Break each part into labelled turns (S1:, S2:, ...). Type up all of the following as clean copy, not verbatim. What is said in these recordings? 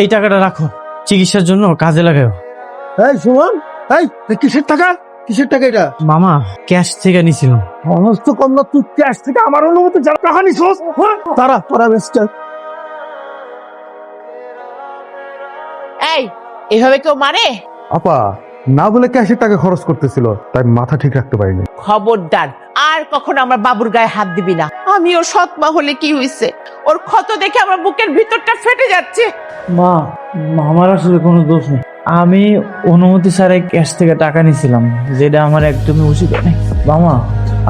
S1: এই টাকাটা রাখো, চিকিৎসার জন্য কাজে লাগাও।
S2: এই সুমন, এই কিসের টাকা? কিসের টাকা এটা?
S1: মামা ক্যাশ থেকে নিছিলাম।
S2: সমস্ত কম না, তুই ক্যাশ থেকে আমার অনুমতি যারা টাকা নিছিস, তারা তোরা বেস্টার।
S3: এই এভাবে কেউ মারে?
S4: আপা না বলে ক্যাশের টাকা খরচ করতেছিল, তাই মাথা ঠিক রাখতে পারিনি।
S3: খবরদার, আর কখনো আমার বাবুর গায়ে হাত দিবি না। আমি ওর সৎ মা হলে কি হয়েছে, ওর ক্ষত দেখে আমার বুকের ভিতরটা ফেটে যাচ্ছে।
S1: মা, আমার আসলে কোনো দোষ নেই। আমি অনুমতি ছাড়াই ক্যাশ থেকে টাকা নিছিলাম, যেটা আমার একদমই উচিত নেই। মামা,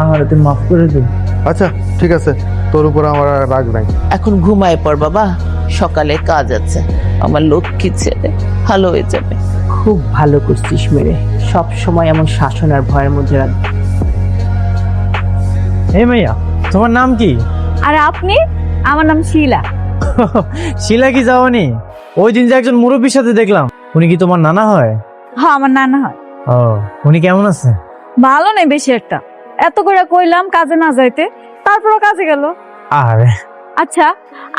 S1: আমার তুমি মাফ করে দিন।
S4: আচ্ছা ঠিক আছে, তোর উপর আমার আর রাগ নাই।
S3: এখন ঘুমায় পড় বাবা, সকালে কাজ আছে। আমার লক্ষ্মী ছেলে ভালো হয়ে যাবে। খুব ভালো করছিস মেরে, সব সময় এমন শাসন আর ভয়ের মধ্যে রাখবি।
S1: এই মাইয়া, তোমার নাম কি?
S5: আর আপনি? আমার নাম শিলা।
S1: শিলা কি যাওনি? ওই দিন যে একজন মুরব্বীর সাথে দেখলাম, উনি কি তোমার নানা হয়?
S5: হ্যাঁ, আমার নানা হয়।
S1: ও, উনি কেমন আছে?
S5: ভালো নেই বেশি একটা। এত করে কইলাম কাজে না যাইতে, তারপরও কাজে গেল।
S1: আরে
S5: আচ্ছা,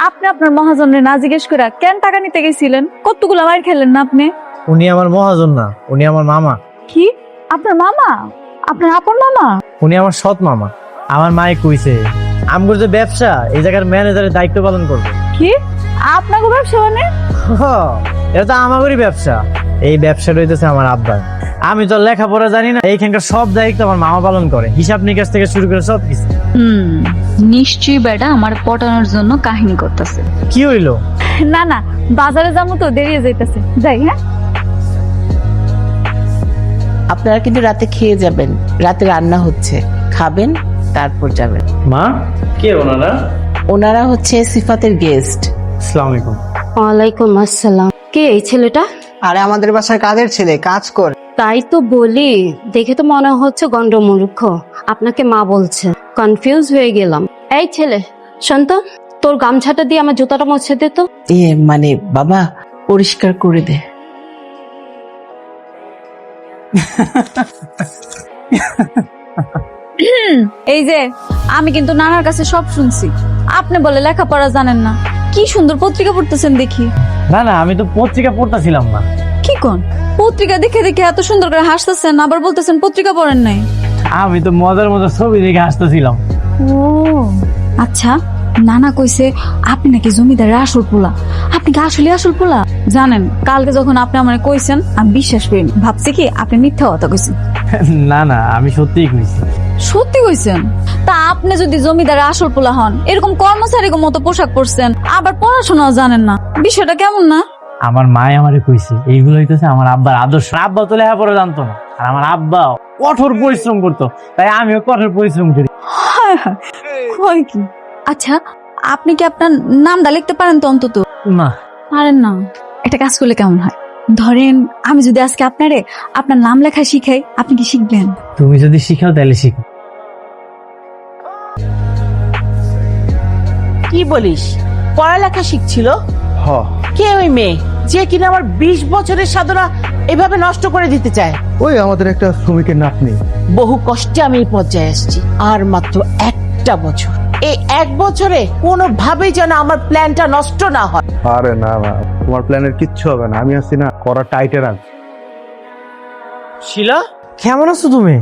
S5: আপনি আপনার মহাজনের না জিজ্ঞেস করে কেন টাকা নিতে গেছিলেন? কতগুলো মার খেলেন না আপনি?
S1: উনি আমার মহাজন না, উনি আমার মামা।
S5: কি? আপনার মামা? আপনার আপন মামা?
S1: উনি আমার সৎ মামা। আমার মায়ে কইছে আমগর যে ব্যবসা, এই জায়গার ম্যানেজারের দায়িত্ব পালন করবে।
S5: কি আপনাকে ব্যবসা মানে?
S1: এটা তো আমাদেরই ব্যবসা। এই ব্যবসাটা হইতেছে আমার আব্বার। আমি তো লেখাপড়া জানি না, এইখানকার সব দায়িত্ব আমার মামা পালন করে, হিসাব নিকাশ থেকে শুরু করে সব কিছু।
S6: নিশ্চয়ই বেটা আমার পটানোর জন্য কাহিনী করতেছে।
S1: কি হইলো?
S5: না না, বাজারে যাবো তো, দেরিয়ে যাইতেছে। যাই। হ্যাঁ,
S3: আপনারা কিন্তু রাতে খেয়ে যাবেন, রাতে রান্না হচ্ছে, খাবেন তারপর যাবেন।
S1: মা, কে ওনারা?
S3: ওনারা হচ্ছে সিফাতের গেস্ট।
S1: আসসালামু আলাইকুম।
S7: ওয়ালাইকুম আসসালাম। কে এই ছেলেটা?
S8: আরে আমাদের বাসায় কাজের ছেলে, কাজ করে।
S7: তাই তো বলি, দেখে তো মনে হচ্ছে গন্ডমূর্খ। আপনাকে মা বলছে, কনফিউজ হয়ে গেলাম। এই ছেলে, শান্ত, তোর গামছাটা দিয়ে আমার জুতাটা মুছে দে তো।
S3: মানে বাবা, পরিষ্কার করে দে।
S5: এই যে আমি কিন্তু নানার কাছে সব শুনছি। আপনি বলে লেখাপড়া জানেন না, কি সুন্দর পত্রিকা পড়তেছেন দেখি।
S1: না না, আমি তো পত্রিকা পড়তাছিলাম না।
S5: কি কোন? পত্রিকা দেখে দেখে এত সুন্দর করে হাসতেছেন, আবার বলতেছেন পত্রিকা পড়েন নাই।
S1: আমি তো মজার মজার ছবি দেখে হাসতেছিলাম।
S5: ও আচ্ছা, নানা কইছে আপনি নাকি জমিদারের আসল পোলা। আপনি কি আসলে আসল পোলা? জানেন, কালকে যখন আপনি আমাকে কইছেন আমি বিশ্বাস করিনি, ভাবছি কি আপনি মিথ্যা কথা কইছেন।
S1: না না, আমি সত্যিই কইছি।
S5: সত্যি কইছেন? তা আপনি যদি জমিদারের আসল পোলা হন, এরকম কর্মচারীর মতো পোশাক পরছেন, আবার পড়াশোনাও জানেন না, বিষয়টা কেমন না?
S1: আমার মায়ে আমারে কইছে এইগুলো হইতেছে আমার আব্বার আদর্শ। আব্বা তো লেখাপড়া জানতো না, আর আমার আব্বা কঠোর পরিশ্রম করতো, তাই আমিও কঠোর পরিশ্রম করি।
S5: হায় হায়, কয় কি? আচ্ছা, আপনি কি আপনার নামটা লিখতে পারেন তো অন্তত?
S1: না।
S5: পারেন না? একটা কাজ করলে কেমন হয়? ধরেন আমি যদি আজকে আপনার নাম লেখা শিখাই, আপনি কি শিখবেন?
S1: তুমি যদি শিখাও তাহলে শিখো।
S3: কি বলিস? পড়ালেখা শিখছিল?
S4: হ,
S3: কে ওই মেয়ে যে কিনা আমার 20 বছরের সাধনা এভাবে নষ্ট করে দিতে চায়?
S4: ওই আমাদের একটা শ্রমিকের নাতনি।
S3: বহু কষ্টে আমি এই পর্যায়ে আসছি, আর মাত্র একটা বছর। এই এক বছরে কোনোভাবেই যেন আমার প্ল্যানটা নষ্ট না হয়।
S4: আরে না না, তোমার প্ল্যানের কিচ্ছু হবে না, আমি আছি না, করা টাইটের আছি।
S1: শিলা, কেমন আছো তুমি?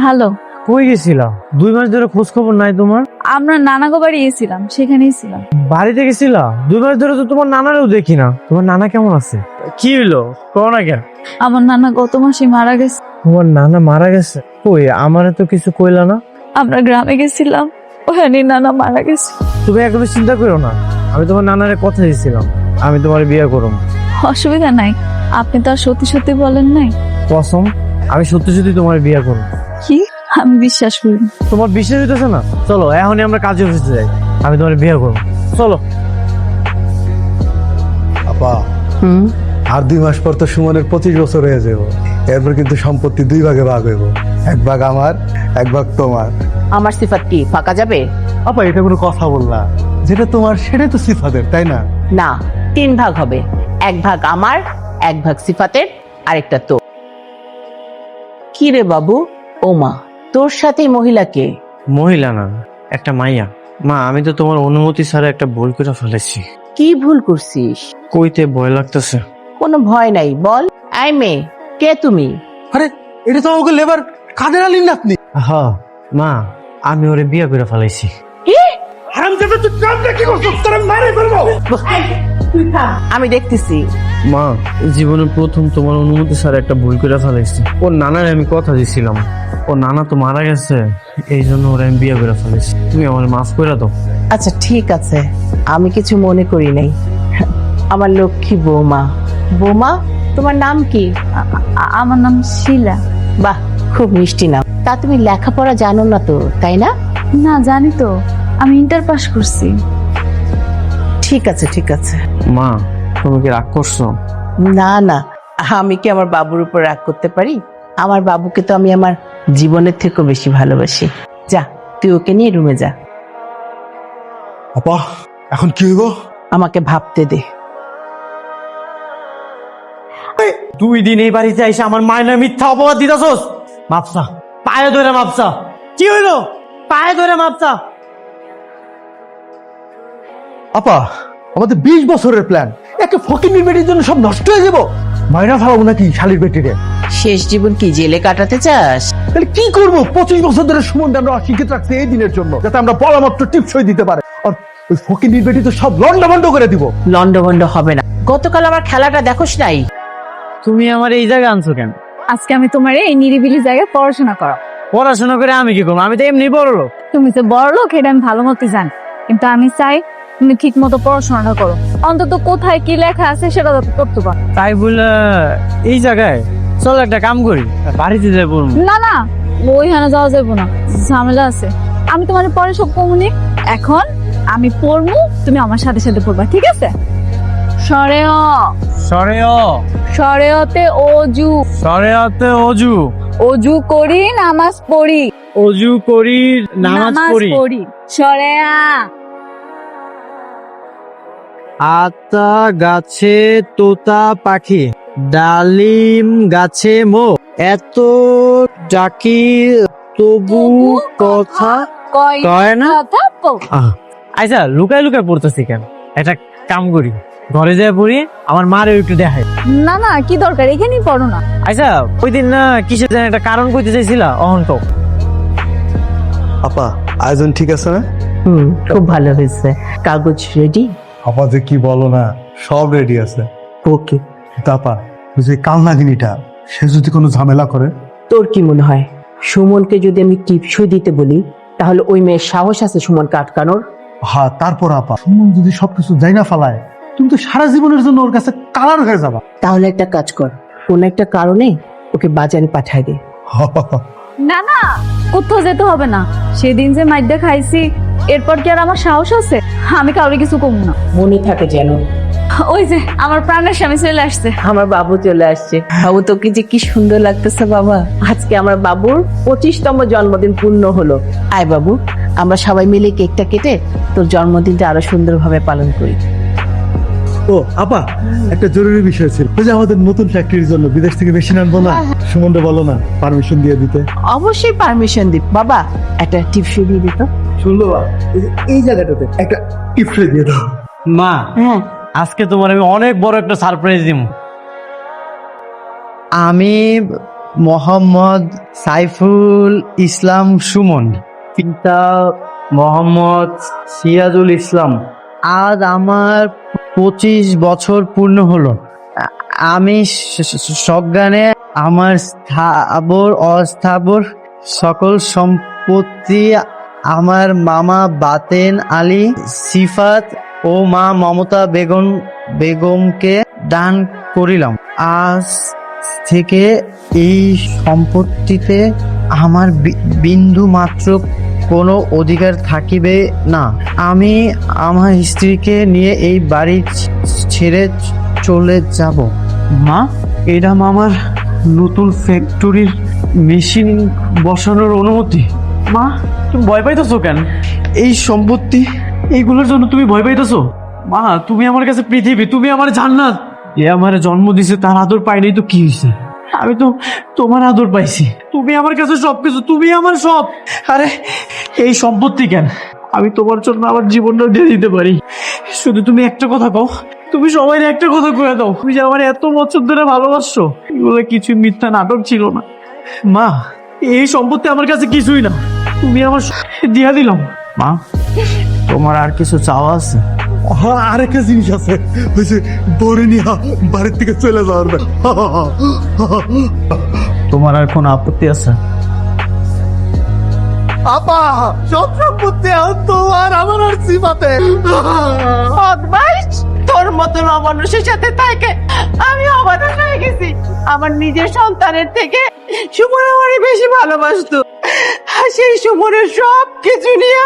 S5: ভালো।
S1: কই গেছিলা? 2 মাস ধরে খোঁজ খবর নাই তোমার।
S5: আমরা নানাগো বাড়ি গেছিলাম, সেখানেই ছিলাম।
S1: বাড়িতে গেছিলা? 2 মাস ধরে তো তোমার নানারেও দেখি না। তোমার নানা কেমন আছে? কি হইলো, কও না কেন?
S5: আমার নানা গত মাসে মারা গেছে।
S1: তোমার নানা মারা গেছে? কই, আমারে তো কিছু কইলা না।
S5: আমরা গ্রামে গেছিলাম, ওখানে নানা মারা গেছে।
S1: তুমি একদম চিন্তা করো না, আমি তোমার নানারে কথা দিয়েছিলাম আমি তোমার বিয়ে করব।
S5: অসুবিধা নাই, আপনি তো আর সত্যি সত্যি বলেন নাই।
S1: কসম, আমি সত্যি সত্যি তোমার বিয়ে করব।
S5: কি? আমি বিশ্বাস করি না।
S1: তোমার বিশ্বাস হইতেছে না? চলো এখনই আমরা কাজে অফিসে যাই, আমি তোমার বিয়ে করব। চলো।
S4: আপা, আর 2 মাস পর তো সুমনের 25 বছর হয়ে যাবো। এরপর কিন্তু সম্পত্তি 2 ভাগে ভাগ হইব, 1 ভাগ আমার, 1 ভাগ তোমার।
S3: আমার সিফাত কি ফাঁকা যাবে?
S4: আপা এটা কোনো কথা বললা? যেটা তোমার সেটাই তো সিফাতের, তাই না?
S3: না, 3 ভাগ হবে। 1 ভাগ আমার, 1 ভাগ সিফাতের, আরেকটা তো। কি রে বাবু? ও মা, তোর সাথে মহিলাকে?
S1: মহিলা না, একটা মাইয়া। মা, আমি তো তোমার অনুমতি ছাড়া একটা ভুল করে ফেলেছি।
S3: কি ভুল করছিস?
S1: কইতে ভয় লাগতেছে।
S3: কোনো ভয় নাই, বল। আই মেয়ে, কে তুমি?
S2: আরে এটা তো আমাকে লেবার কাদের আলীর নাতনি।
S1: হ্যাঁ মা, আমি ওরে বিয়ে করে ফেলাইছি।
S2: হারামজাদা, তুই কামটা কি করছিস? তোরা মারে ফেলবো।
S3: আমি দেখতেছি।
S1: মা, জীবনে প্রথম তোমার অনুমতি ছাড়া একটা ভুল করে ফেলাইছি। ওর নানার আমি কথা দিছিলাম, ওর নানা তো মারা গেছে, এই জন্য ওরা আমি বিয়ে করে ফেলাইছি। তুমি আমার মাফ করে দাও।
S3: আচ্ছা ঠিক আছে, আমি কিছু মনে করি নাই। আমার লক্ষ্মী বৌমা। বৌমা, তোমার নাম কি?
S5: আমার নাম শিলা।
S3: বাহ, খুব মিষ্টি নাম। তা তুমি লেখাপড়া জানো না তো, তাই না?
S5: না, জানি তো, আমি ইন্টার পাস করছি।
S3: ঠিক আছে ঠিক আছে।
S1: মা, তুমি কি রাগ করছো?
S3: না না, আমি কি আমার বাবুর উপর রাগ করতে পারি? আমার বাবুকে তো আমি আমার জীবনের থেকেও বেশি ভালোবাসি। যা, তুই ওকে নিয়ে রুমে যা।
S2: আপা, এখন কি হইব?
S3: আমাকে ভাবতে দে।
S1: 2 দিন এই বাড়িতে এসে আমার মায়ের নামে মিথ্যা অপবাদ দিতেছস। মাপসা, পায়ে ধরে মাপসা। কি হইলো? পায়ে ধরে মাপসা।
S2: আপা, আমাদের 20 বছরের প্ল্যান একটা ফকির বেটির জন্য সব নষ্ট হয়ে যাব। মাইনা ফেলাবো নাকি শালির বেটিরে?
S3: শেষ জীবন কি জেলে কাটাতে চাস?
S2: তাহলে কি করবো? 25 বছর ধরে সুমনকে আমরা অশিক্ষিত রাখছি এই দিনের জন্য, যাতে আমরা পরামাত্র টিপসই দিতে পারে। আর ওই ফকির বেটি তো সব লন্ডভন্ড করে দিব।
S3: লন্ডভন্ড হবে না। গতকাল আমার খেলাটা দেখোস নাই?
S1: তুমি আমার এই জায়গায় আনছো কেন?
S5: আজকে আমি তোমার এই নিরিবিলি জায়গায় পড়াশোনা করো।
S1: পড়াশোনা করে আমি কি করবো? আমি তো এমনি বড় লোক।
S5: তুমি যে বড় লোক এটা আমি ভালো মতো জানি, কিন্তু আমি চাই তুমি ঠিক মতো পড়াশোনাটা করো। অন্তত কোথায় কি লেখা আছে সেটা তো করতে পারো।
S1: তাই বলে এই জায়গায় চল একটা কাম করি, বাড়িতে যাই পড়বো।
S5: না না, ওইখানে যাওয়া যাবে না, ঝামেলা আছে। আমি তোমার পরে সব কমুনি। এখন আমি পড়বো, তুমি আমার সাথে সাথে পড়বা, ঠিক আছে? সরেও
S1: সরেও
S5: সরেওতে অজু,
S1: সরেয়াতে অজু,
S5: অজু করি নামাজ পড়ি,
S1: অজু করি নামাজ পড়ি।
S5: সরেয়া
S1: আতা গাছে তোতা পাখি, ডালিম গাছে মো, এত ডাকি তবু কথা কয় না। আচ্ছা, লুকায় লুকায় পড়তেছি কেন? একটা কাম করি, ঘরে যাই পড়ি, আমার মারে একটু দেখাই।
S5: না না, কি দরকার, এখানেই পড়ো না।
S1: আচ্ছা, ওই দিন না কিসের যেন একটা কারণ কইতে চাইছিলা, অহন তো।
S4: আপা, আয়োজন ঠিক আছে না?
S3: খুব ভালো হয়েছে। কাগজ রেডি?
S4: আপা যে কি বলো না, সব রেডি আছে।
S3: ওকে।
S4: তাপা, যে কালনাগিনীটা, সে যদি কোনো ঝামেলা করে?
S3: তোর কি মনে হয় সুমনকে যদি আমি টিপসই দিতে বলি, তাহলে ওই মেয়ের সাহস আছে সুমনকে আটকানোর?
S4: হ্যাঁ, তারপর আপা, সুমন যদি সবকিছু যাই না ফালায়, তুমি তো সারা জীবনের জন্য ওর কাছে কালার হয়ে যাবা।
S3: তাহলে একটা কাজ কর, কোন একটা কারণে ওকে বাজারে পাঠায় দে।
S5: না না, কোথাও যেতে হবে না। সেদিন যে মাইডা খাইছি, এরপর কি আর আমার সাহস আছে? আমি কাউরে কিছু কমু না।
S3: মনে থাকে যেন।
S5: ওই যে আমার প্রাণের স্বামী চলে আসছে।
S3: আমার বাবু চলে আসছে। বাবু, তোকে যে কি সুন্দর লাগতেছে বাবা। আজকে আমার বাবুর 25তম জন্মদিন পূর্ণ হলো। আয় বাবু, আমরা সবাই মিলে কেকটা কেটে তোর জন্মদিনটা আরো সুন্দরভাবে পালন করি।
S4: ও আপা, একটা জরুরি বিষয় ছিল। ওই যে আমাদের নতুন ফ্যাক্টরির জন্য বিদেশ থেকে মেশিন আনবো না, সুমনটা বলো না পারমিশন দিয়ে দিতে।
S3: অবশ্যই পারমিশন দিব বাবা। একটা টিপসই দিয়ে দিত।
S4: শুনলো, এই জায়গাটাতে একটা টিপসই দিয়ে দাও।
S1: মা,
S3: হ্যাঁ,
S1: আজকে তোমার আমি অনেক বড় একটা সারপ্রাইজ দিব। আমি মোহাম্মদ সাইফুল ইসলাম সুমন, পিতা মোহাম্মদ সিরাজুল ইসলাম। আজ আমার 25 বছর পূর্ণ হলো। আমি সজ্ঞানে আমার স্থাবর অস্থাবর সকল সম্পত্তি আমার মামা বাতেন আলী সিফাত ও মা মমতা বেগমকে দান করিলাম। আজ থেকে এই সম্পত্তিতে আমার বিন্দু মাত্র কোনো অধিকার থাকিবে না। আমি আমার স্ত্রীকে নিয়ে এই বাড়ি ছেড়ে চলে যাব। মা, এটা আমার নতুন ফ্যাক্টরির মেশিন বসানোর অনুমতি। মা, তুমি ভয় পাইতেছো কেন? এই সম্পত্তি, এইগুলোর জন্য তুমি ভয় পাইতেছো? মা, তুমি আমার কাছে পৃথিবী, তুমি আমার জান্নাত। এ আমার জন্ম দিছে, তার আদর পাই নাই তো কি হয়েছে? আমি তো তোমার আদর পাইছি। তুমি আমার কাছে সবকিছু, তুমি আমার সব। আরে এই সম্পত্তি কেন, আমি তোমার জন্য আমার জীবনটা দিয়ে দিতে পারি। শুধু তুমি একটা কথা কও, তুমি সবাই একটা কথা কয়ে দাও, তুমি যে আমার এত বছর ধরে ভালোবাসছো, এগুলো কিছু মিথ্যা নাটক ছিল না। মা, এই সম্পত্তি আমার কাছে কিছুই না, তুমি আমার দিয়া দিলাম। মা, তোমার আর কিছু চাওয়া আছে?
S2: হ্যাঁ, আরেকটা জিনিস আছে, ওই যে বড় নিয়া বাড়ির থেকে চলে যাওয়ার
S1: তোমার আর কোনো আপত্তি আছে?
S2: আপা, সব সম্পত্তি তোমার, আমার আর সিমাতে।
S3: বদমাইশ, তোর মতন অমানুষের সাথে থাকে আমি অমানুষ হয়ে গেছি। আমার নিজের সন্তানের থেকে সুমন আমারই বেশি ভালোবাসতো, আর সেই সুমনের সব কিছু নিয়ে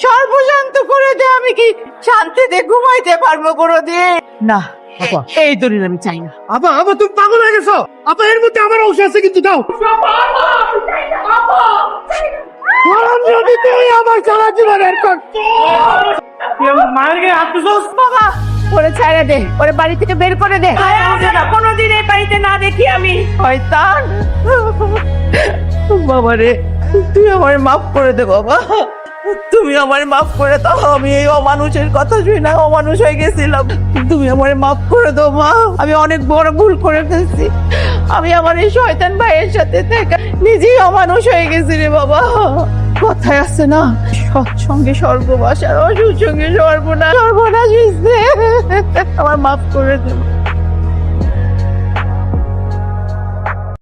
S3: সর্বশান্ত করে দে, আমি কি শান্তিতে ঘুমাইতে পারবো কোনোদিন? না, এই দলিল আমি চাই না।
S2: আপা, আপা তুমি পাগল হয়ে গেছো। আপা, এর মধ্যে আমার অংশ আছে, কিন্তু দাও। আমার সারা জীবনের কষ্ট।
S1: মায়ের গায়ে হাত তুলছোস?
S3: বাবা, ওরে ছেড়ে দে, ওরে বাড়ি থেকে বের করে দে, কোনোদিন এই বাড়িতে না দেখি আমি। শয়তান! বাবা রে, তুই আমার মাফ করে দে বাবা, তুমি আমার মাফ করে দাও। আমি এই অমানুষের কথা শুই না অমানুষ হয়ে গেছিলাম, তুমি আমার মাফ করে দাও মা। আমি অনেক বড় ভুল করে ফেলছি, আমি আমার এই শয়তান ভাইয়ের সাথে থেকে নিজেই অমানুষ হয়ে গেছি রে বাবা। কথায় আছে না, সৎসঙ্গে স্বর্গবাস আর অসৎসঙ্গে সর্বনাশ। সর্বনাশ হয়েছে, আমার মাফ করে দেবো।